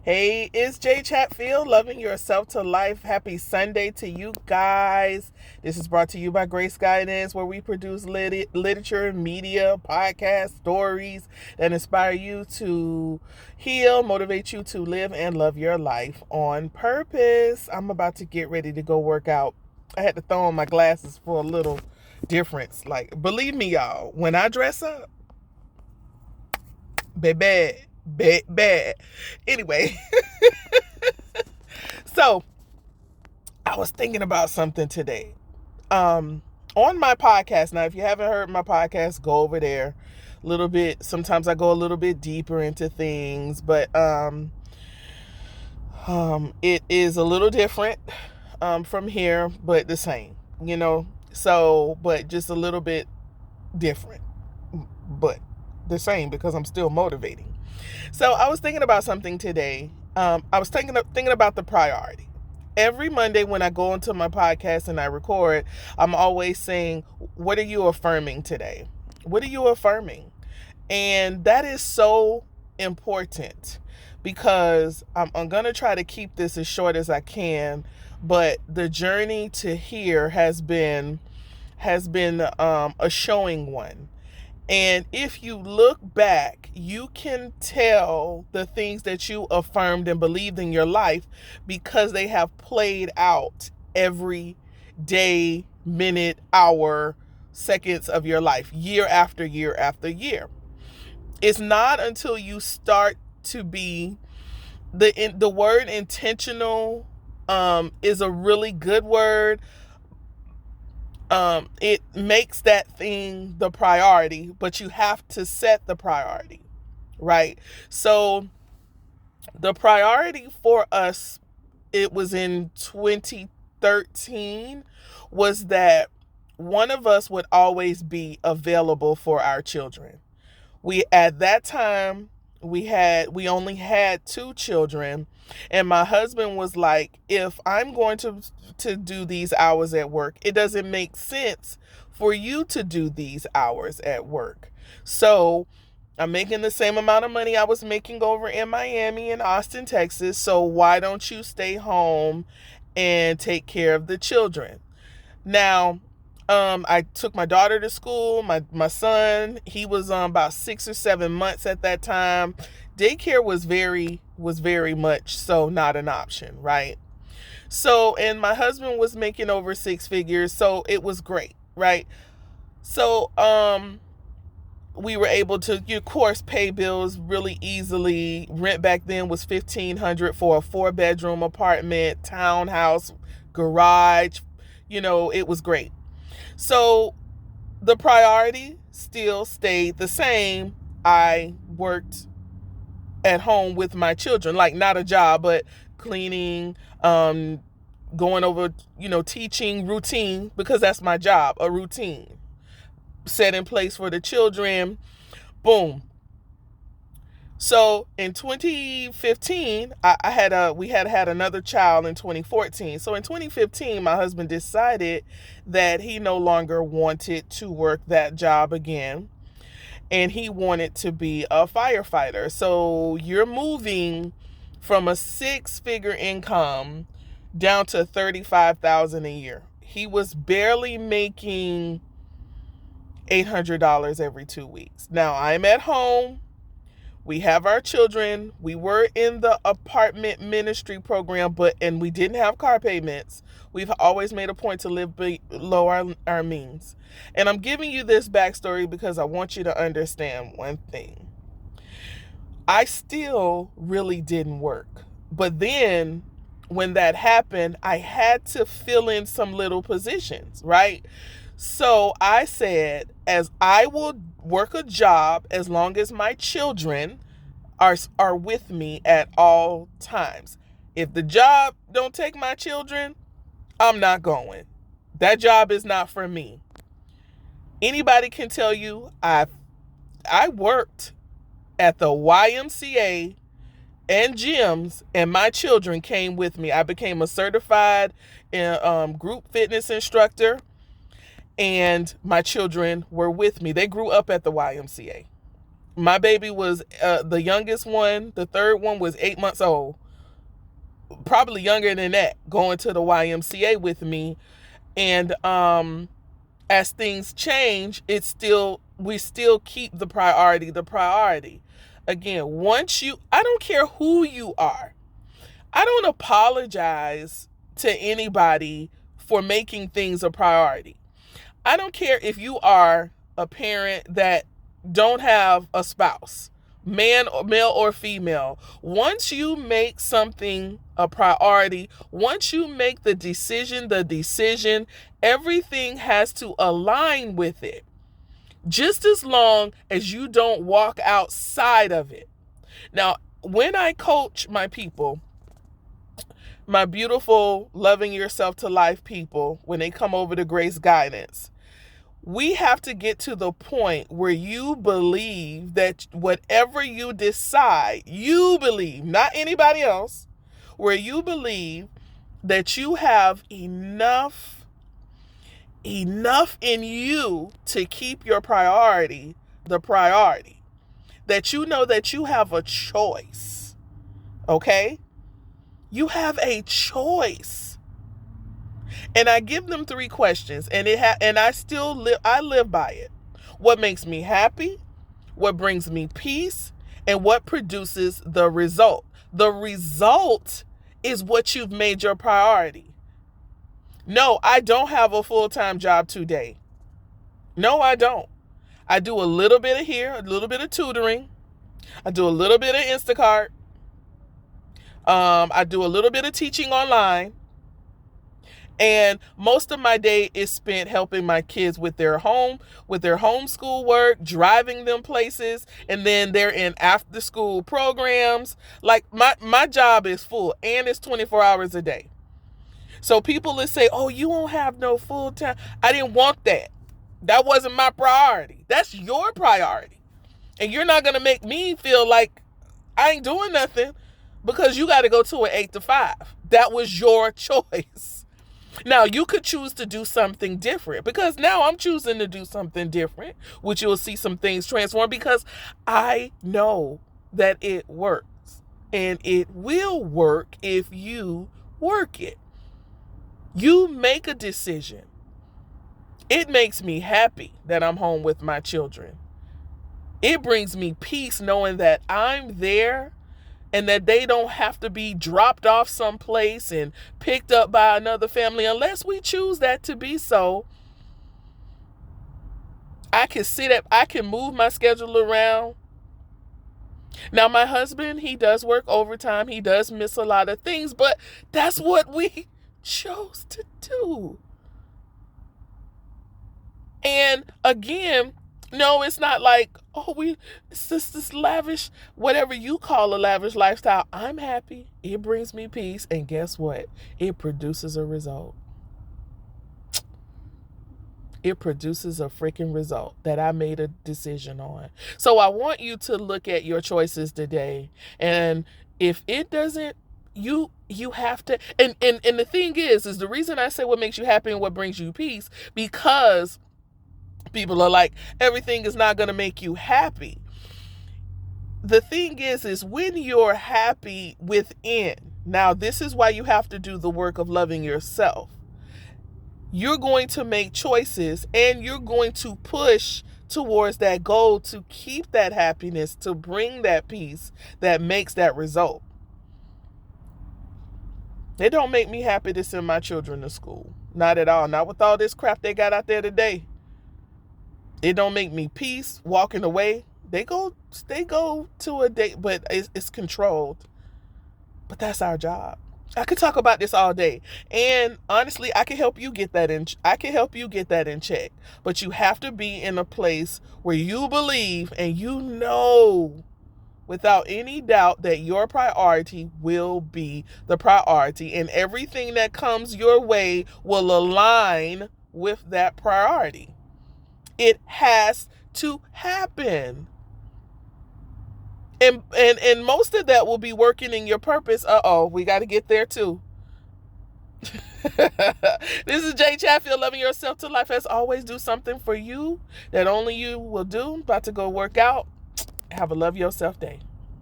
Hey, it's Jay Chatfield, Loving Yourself to Life. Happy Sunday to you guys. This is brought to you by Grace Guidance, where we produce literature, media, podcasts, stories that inspire you to heal, motivate you to live and love your life on purpose. I'm about to get ready to go work out. I had to throw on my glasses for a little difference. Like, believe me, y'all, when I dress up, bad. Anyway, so I was thinking about something today. On my podcast. Now, if you haven't heard my podcast, go over there. A little bit. Sometimes I go a little bit deeper into things, but it is a little different from here, but the same. So, but just a little bit different, but the same because I'm still motivating. So I was thinking about something today. I was thinking about the priority. Every Monday when I go into my podcast and I record, I'm always saying, what are you affirming today? What are you affirming? And that is so important because I'm going to try to keep this as short as I can. But the journey to here has been a showing one. And if you look back, you can tell the things that you affirmed and believed in your life because they have played out every day, minute, hour, seconds of your life, year after year after year. It's not until you start to be the word intentional is a really good word. It makes that thing the priority, but you have to set the priority, right? So the priority for us, it was in 2013, was that one of us would always be available for our children. At that time, we only had 2 children, and my husband was like, if I'm going to do these hours at work, it doesn't make sense for you to do these hours at work. So I'm making the same amount of money I was making over in Miami and Austin, Texas. So why don't you stay home and take care of the children? Now, I took my daughter to school. My son, he was about 6 or 7 months at that time. Daycare was very much so not an option, right? So, and my husband was making over 6 figures, so it was great, right? So, we were able to, of course, pay bills really easily. Rent back then was $1,500 for a 4-bedroom apartment, townhouse, garage. It was great. So the priority still stayed the same. I worked at home with my children, like not a job, but cleaning, going over, teaching, routine, because that's my job, a routine set in place for the children. Boom. So in 2015, we had another child in 2014. So in 2015, my husband decided that he no longer wanted to work that job again, and he wanted to be a firefighter. So you're moving from a 6-figure income down to $35,000 a year. He was barely making $800 every 2 weeks. Now I'm at home. We have our children. We were in the apartment ministry program, and we didn't have car payments. We've always made a point to live below our means. And I'm giving you this backstory because I want you to understand one thing. I still really didn't work. But then when that happened, I had to fill in some little positions, right? So I said, as I will work a job as long as my children are with me at all times. If the job don't take my children, I'm not going. That job is not for me. Anybody can tell you I worked at the YMCA and gyms, and my children came with me. I became a certified group fitness instructor, and my children were with me. They grew up at the YMCA. My baby was the youngest one. The third one was 8 months old. Probably younger than that, going to the YMCA with me. And as things change, we still keep the priority the priority. Again, I don't care who you are. I don't apologize to anybody for making things a priority. I don't care if you are a parent that don't have a spouse, male or female. Once you make something a priority, once you make the decision, everything has to align with it. Just as long as you don't walk outside of it. Now, when I coach my people, my beautiful Loving Yourself to Life people, when they come over to Grace Guidance, we have to get to the point where you believe that whatever you decide, you believe, not anybody else, where you believe that you have enough in you to keep your priority the priority. That you know that you have a choice. Okay? You have a choice. And I give them 3 questions, and I live by it. What makes me happy? What brings me peace? And what produces the result? The result is what you've made your priority. No, I don't have a full-time job today. No, I don't. I do a little bit of here, a little bit of tutoring. I do a little bit of Instacart. I do a little bit of teaching online. And most of my day is spent helping my kids with their homeschool work, driving them places, and then they're in after school programs. Like my job is full, and it's 24 hours a day. So people will say, oh, you won't have no full time. I didn't want that. That wasn't my priority. That's your priority. And you're not going to make me feel like I ain't doing nothing because you got to go to an 8 to 5. That was your choice. Now, you could choose to do something different, because now I'm choosing to do something different, which you'll see some things transform, because I know that it works, and it will work if you work it. You make a decision. It makes me happy that I'm home with my children. It brings me peace knowing that I'm there and that they don't have to be dropped off someplace and picked up by another family unless we choose that to be so. I can move my schedule around. Now, my husband, he does work overtime. He does miss a lot of things, but that's what we chose to do. And again, no, it's not like, it's just this lavish, whatever you call a lavish lifestyle. I'm happy. It brings me peace. And guess what? It produces a result. It produces a freaking result that I made a decision on. So I want you to look at your choices today. And if it doesn't, you have to, and the thing is the reason I say what makes you happy and what brings you peace, because people are like, everything is not going to make you happy. The thing is when you're happy within, now this is why you have to do the work of loving yourself. You're going to make choices and you're going to push towards that goal to keep that happiness, to bring that peace that makes that result. It don't make me happy to send my children to school. Not at all. Not with all this crap they got out there today. It don't make me peace walking away. They go to a date, but it's controlled. But that's our job. I could talk about this all day. And honestly, I can help you get that in check. But you have to be in a place where you believe and you know without any doubt that your priority will be the priority, and everything that comes your way will align with that priority. It has to happen. And most of that will be working in your purpose. We got to get there too. This is Jay Chatfield, Loving Yourself to Life. As always, do something for you that only you will do. About to go work out. Have a love yourself day.